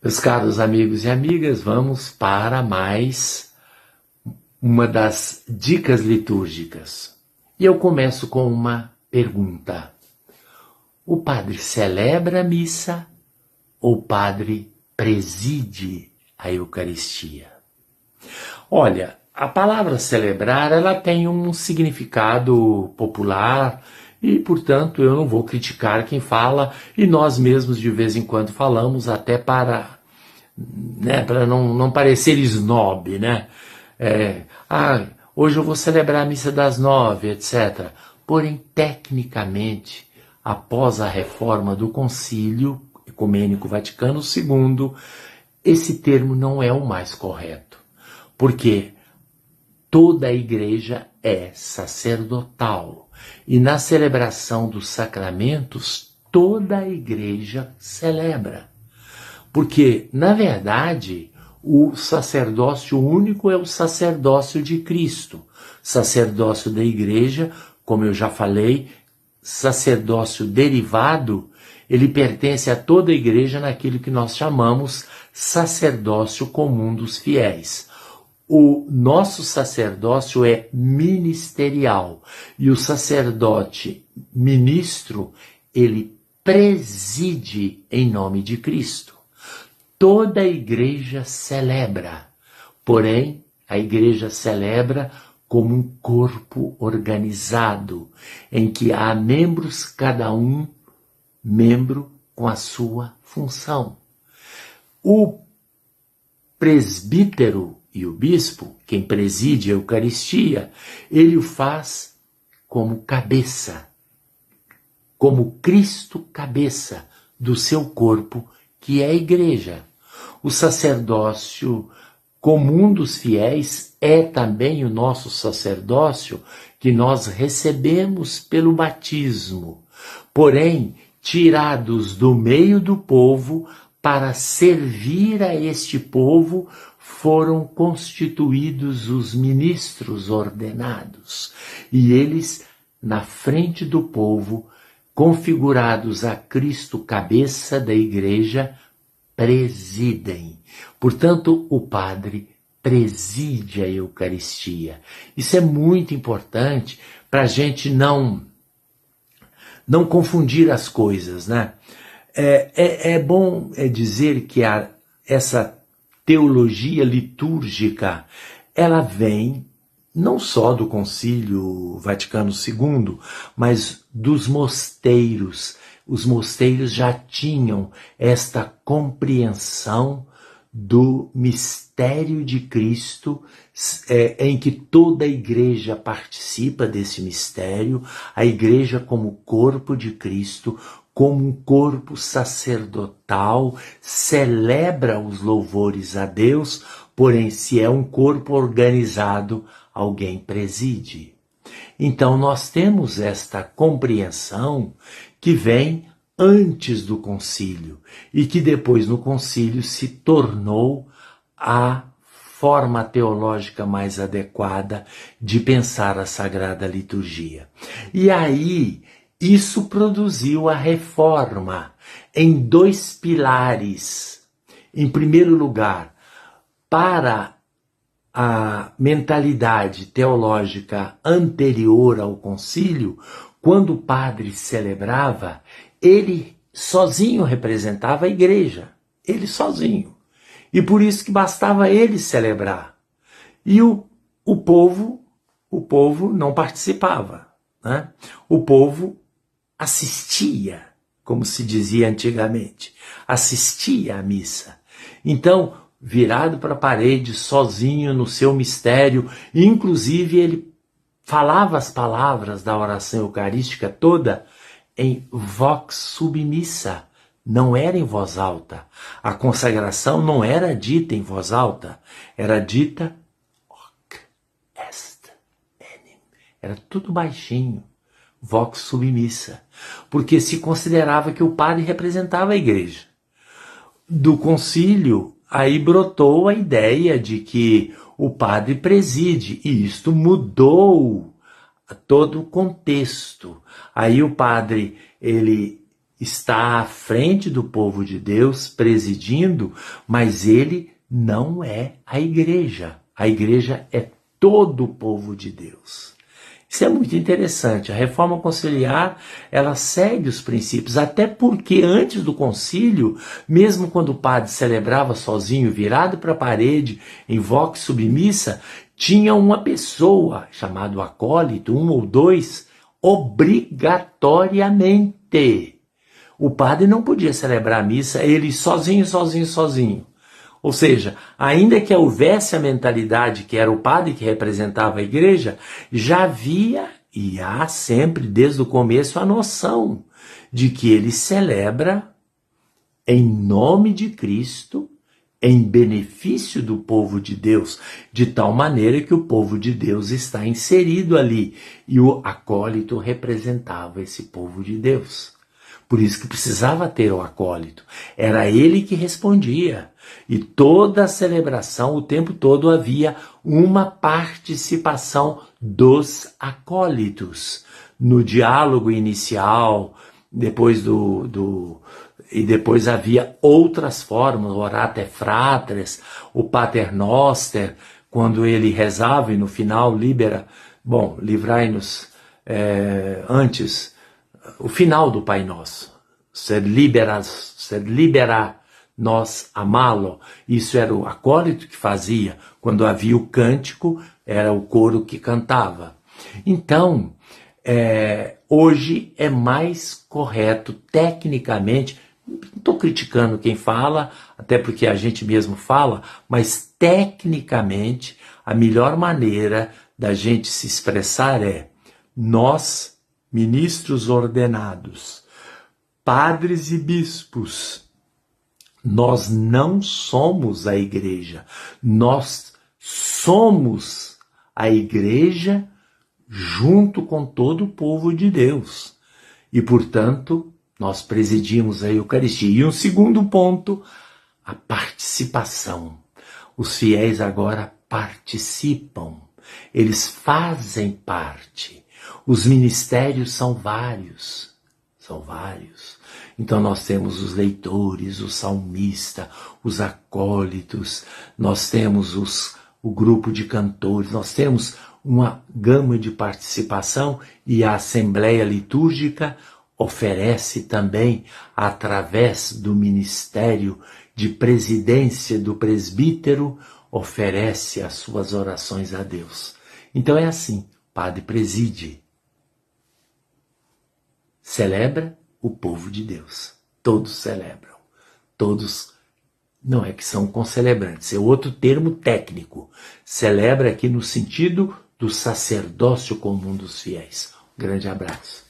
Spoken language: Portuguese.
Meus caros amigos e amigas, vamos para mais uma das dicas litúrgicas. E eu começo com uma pergunta. O padre celebra a missa ou o padre preside a Eucaristia? Olha, a palavra celebrar, ela tem um significado popular e, portanto, eu não vou criticar quem fala, e nós mesmos de vez em quando falamos até para não parecer snob, né? Hoje eu vou celebrar a missa das 9, etc. Porém, tecnicamente, após a reforma do Concílio Ecumênico Vaticano II, esse termo não é o mais correto, porque toda a igreja é sacerdotal e na celebração dos sacramentos toda a igreja celebra. Porque, na verdade, o sacerdócio único é o sacerdócio de Cristo. Sacerdócio da igreja, como eu já falei, sacerdócio derivado, ele pertence a toda a igreja naquilo que nós chamamos sacerdócio comum dos fiéis. O nosso sacerdócio é ministerial e o sacerdote ministro, ele preside em nome de Cristo. Toda a igreja celebra, porém a igreja celebra como um corpo organizado, em que há membros, cada um membro com a sua função. O presbítero e o bispo, quem preside a Eucaristia, ele o faz como cabeça, como Cristo cabeça do seu corpo, que é a igreja. O sacerdócio comum dos fiéis é também o nosso sacerdócio que nós recebemos pelo batismo, porém tirados do meio do povo para servir a este povo foram constituídos os ministros ordenados, e eles, na frente do povo, configurados a Cristo cabeça da igreja, presidem. Portanto, o padre preside a Eucaristia. Isso é muito importante para a gente não confundir as coisas, né? É bom dizer que essa teologia litúrgica, ela vem não só do Concílio Vaticano II, mas dos mosteiros. Os mosteiros já tinham esta compreensão do mistério de Cristo, em que toda a igreja participa desse mistério, a igreja como corpo de Cristo, como um corpo sacerdotal, celebra os louvores a Deus, porém, se é um corpo organizado, alguém preside. Então, nós temos esta compreensão que vem antes do concílio e que depois no concílio se tornou a forma teológica mais adequada de pensar a Sagrada Liturgia. E aí, isso produziu a reforma em dois pilares. Em primeiro lugar, para a mentalidade teológica anterior ao concílio, quando o padre celebrava, ele sozinho representava a igreja, ele sozinho. E por isso que bastava ele celebrar. E o povo não participava, né? O povo assistia, como se dizia antigamente, assistia à missa. Então, virado para a parede, sozinho no seu mistério, inclusive ele falava as palavras da oração eucarística toda em vox submissa, não era em voz alta. A consagração não era dita em voz alta, era dita hoc est enim. Era tudo baixinho, vox submissa, porque se considerava que o padre representava a igreja. Do concílio, aí brotou a ideia de que o padre preside, e isto mudou todo o contexto. Aí o padre, ele está à frente do povo de Deus, presidindo, mas ele não é a igreja. A igreja é todo o povo de Deus. Isso é muito interessante. A reforma conciliar, ela segue os princípios, até porque antes do concílio, mesmo quando o padre celebrava sozinho, virado para a parede, em vox submissa, tinha uma pessoa, chamado acólito, um ou dois, obrigatoriamente. O padre não podia celebrar a missa, ele sozinho. Ou seja, ainda que houvesse a mentalidade que era o padre que representava a igreja, já havia e há sempre, desde o começo, a noção de que ele celebra em nome de Cristo, em benefício do povo de Deus, de tal maneira que o povo de Deus está inserido ali, e o acólito representava esse povo de Deus. Por isso que precisava ter o acólito. Era ele que respondia. E toda a celebração, o tempo todo, havia uma participação dos acólitos. No diálogo inicial, depois e depois havia outras formas, o orate fratres, o pater noster, quando ele rezava e no final livrai-nos antes, o final do Pai Nosso, ser libera nós amá-lo. Isso era o acólito que fazia. Quando havia o cântico, era o coro que cantava. Então, hoje é mais correto tecnicamente, não estou criticando quem fala, até porque a gente mesmo fala, mas tecnicamente a melhor maneira da gente se expressar é: nós, ministros ordenados, padres e bispos, nós não somos a igreja, nós somos a igreja junto com todo o povo de Deus. E, portanto, nós presidimos a Eucaristia. E um segundo ponto, a participação. Os fiéis agora participam, eles fazem parte. Os ministérios são vários. Então nós temos os leitores, o salmista, os acólitos, nós temos o grupo de cantores, nós temos uma gama de participação, e a Assembleia Litúrgica oferece também, através do ministério de presidência do presbítero, oferece as suas orações a Deus. Então é assim, o padre preside, celebra o povo de Deus. Todos celebram. Todos, não é que são concelebrantes, é outro termo técnico. Celebra aqui no sentido do sacerdócio comum dos fiéis. Um grande abraço.